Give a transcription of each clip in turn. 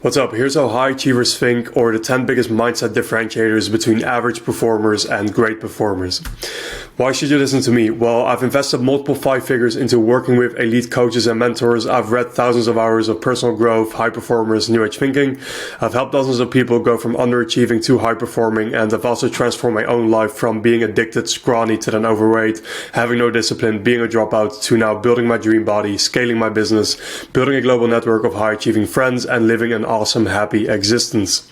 What's up? Here's how high achievers think, or the 10 biggest mindset differentiators between average performers and great performers. Why should you listen to me? Well, I've invested multiple 5 figures into working with elite coaches and mentors. I've read thousands of hours of personal growth, high performers, new age thinking. I've helped dozens of people go from underachieving to high performing, and I've also transformed my own life from being addicted, scrawny, to then overweight, having no discipline, being a dropout, to now building my dream body, scaling my business, building a global network of high achieving friends, and living an awesome, happy existence.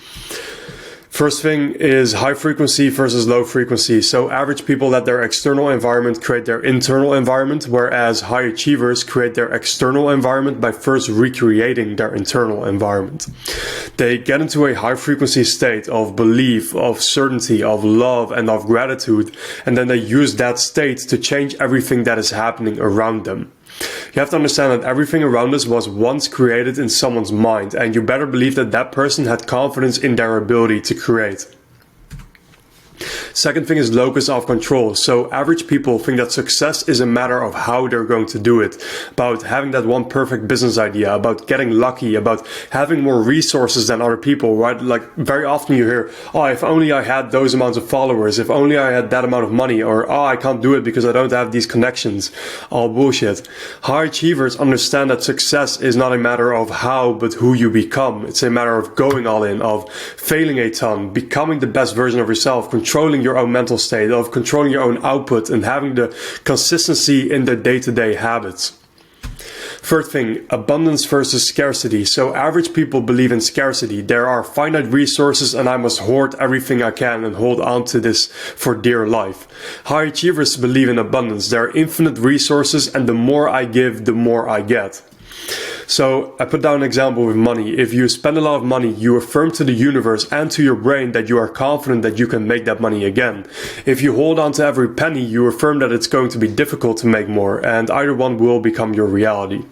First thing is high frequency versus low frequency. So average people let their external environment create their internal environment, whereas high achievers create their external environment by first recreating their internal environment. They get into a high frequency state of belief, of certainty, of love, and of gratitude, and then they use that state to change everything that is happening around them. You have to understand that everything around us was once created in someone's mind, and you better believe that that person had confidence in their ability to create. Second thing is locus of control. So average people think that success is a matter of how they're going to do it, about having that one perfect business idea, about getting lucky, about having more resources than other people, right? Like very often you hear, oh, if only I had those amounts of followers, if only I had that amount of money, or oh, I can't do it because I don't have these connections. All bullshit. High achievers understand that success is not a matter of how, but who you become. It's a matter of going all in, of failing a ton, becoming the best version of yourself, controlling your own mental state, of controlling your own output, and having the consistency in the day-to-day habits. Third thing, abundance versus scarcity. So average people believe in scarcity. There are finite resources and I must hoard everything I can and hold on to this for dear life. High achievers believe in abundance. There are infinite resources, and the more I give, the more I get. So I put down an example with money. If you spend a lot of money, you affirm to the universe and to your brain that you are confident that you can make that money again. If you hold on to every penny, you affirm that it's going to be difficult to make more, and either one will become your reality.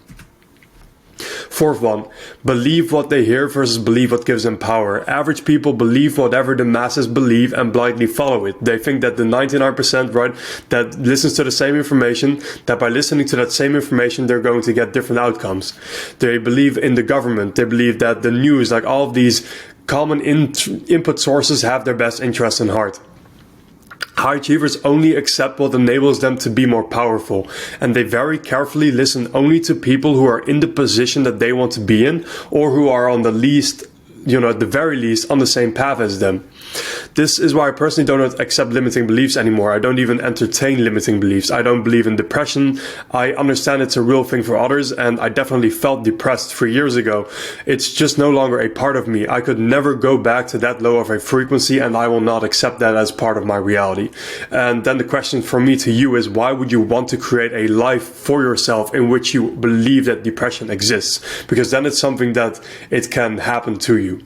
Fourth one, believe what they hear versus believe what gives them power. Average people believe whatever the masses believe and blindly follow it. They think that the 99%, right, that listens to the same information, that by listening to that same information, they're going to get different outcomes. They believe in the government. They believe that the news, like all of these common input sources, have their best interests in heart. High achievers only accept what enables them to be more powerful, and they very carefully listen only to people who are in the position that they want to be in, or who are on the least, at the very least, on the same path as them. This is why I personally don't accept limiting beliefs anymore. I don't even entertain limiting beliefs. I don't believe in depression. I understand it's a real thing for others, and I definitely felt depressed 3 years ago. It's just no longer a part of me. I could never go back to that low of a frequency, and I will not accept that as part of my reality. And then the question from me to you is, why would you want to create a life for yourself in which you believe that depression exists? Because then it's something that it can happen to you.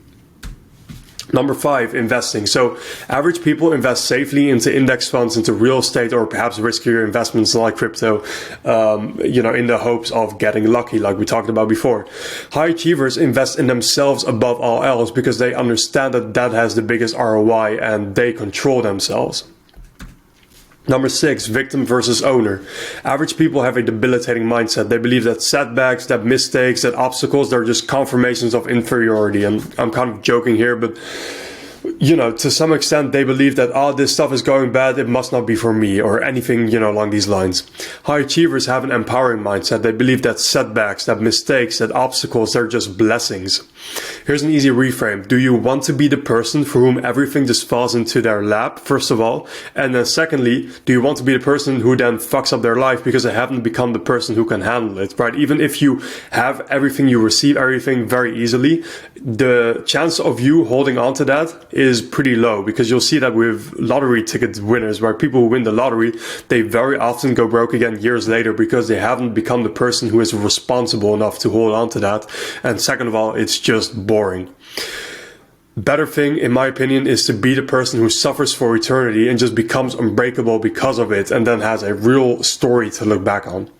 Number 5, investing. So average people invest safely into index funds, into real estate, or perhaps riskier investments like crypto, in the hopes of getting lucky, like we talked about before. High achievers invest in themselves above all else because they understand that that has the biggest ROI and they control themselves. Number 6, victim versus owner. Average people have a debilitating mindset. They believe that setbacks, that mistakes, that obstacles, they're just confirmations of inferiority. And I'm kind of joking here, but to some extent, they believe that, this stuff is going bad, it must not be for me, or anything, along these lines. High achievers have an empowering mindset. They believe that setbacks, that mistakes, that obstacles, they're just blessings. Here's an easy reframe. Do you want to be the person for whom everything just falls into their lap, first of all? And then secondly, do you want to be the person who then fucks up their life because they haven't become the person who can handle it, right? Even if you have everything, you receive everything very easily, the chance of you holding on to that is pretty low, because you'll see that with lottery ticket winners, where people who win the lottery, they very often go broke again years later because they haven't become the person who is responsible enough to hold on to that. And second of all, it's just boring. Better thing, in my opinion, is to be the person who suffers for eternity and just becomes unbreakable because of it, and then has a real story to look back on.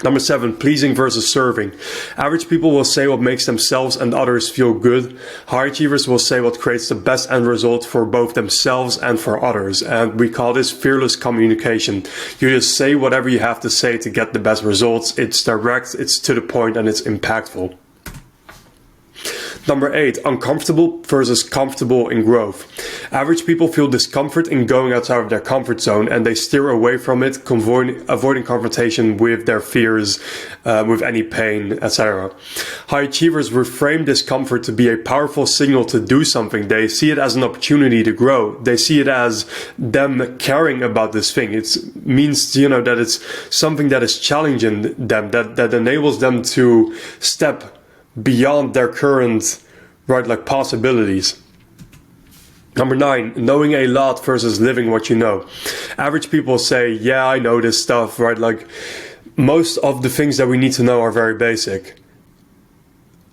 Number 7, pleasing versus serving. Average people will say what makes themselves and others feel good. High achievers will say what creates the best end result for both themselves and for others. And we call this fearless communication. You just say whatever you have to say to get the best results. It's direct, it's to the point, and it's impactful. Number 8, uncomfortable versus comfortable in growth. Average people feel discomfort in going outside of their comfort zone, and they steer away from it, avoiding confrontation with their fears, with any pain, etc. High achievers reframe discomfort to be a powerful signal to do something. They see it as an opportunity to grow. They see it as them caring about this thing. It means, that it's something that is challenging them, that enables them to step beyond their current possibilities. Number 9, knowing a lot versus living what you know. Average people say, yeah, I know this stuff, right? Like, most of the things that we need to know are very basic.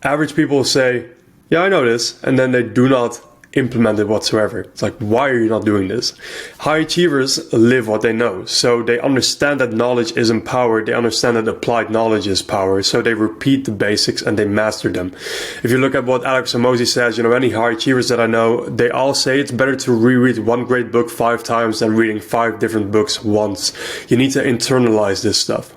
Average people say, yeah, I know this, and then they do not implement it whatsoever. It's like, why are you not doing this? High achievers live what they know. So they understand that knowledge isn't power. They understand that applied knowledge is power. So they repeat the basics and they master them. If you look at what Alex Hormozi says, any high achievers that I know, they all say it's better to reread one great book 5 times than reading 5 different books once. You need to internalize this stuff.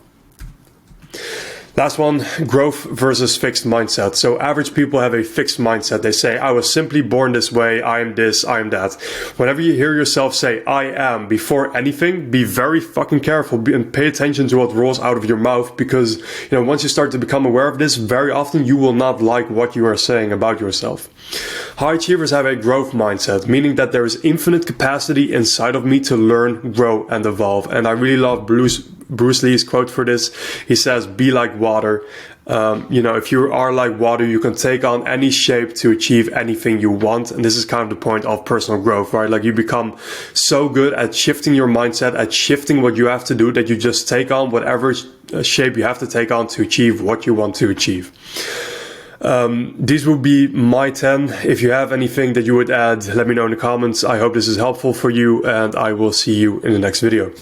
Last one, growth versus fixed mindset. So average people have a fixed mindset. They say, I was simply born this way, I am this, I am that. Whenever you hear yourself say, I am, before anything, be very fucking careful and pay attention to what rolls out of your mouth, because, once you start to become aware of this, very often you will not like what you are saying about yourself. High achievers have a growth mindset, meaning that there is infinite capacity inside of me to learn, grow, and evolve. And I really love Bruce Lee's quote for this. He says, be like water. If you are like water, you can take on any shape to achieve anything you want. And this is kind of the point of personal growth, right? Like, you become so good at shifting your mindset, at shifting what you have to do, that you just take on whatever shape you have to take on to achieve what you want to achieve. These will be my 10. If you have anything that you would add, let me know in the comments. I hope this is helpful for you, and I will see you in the next video.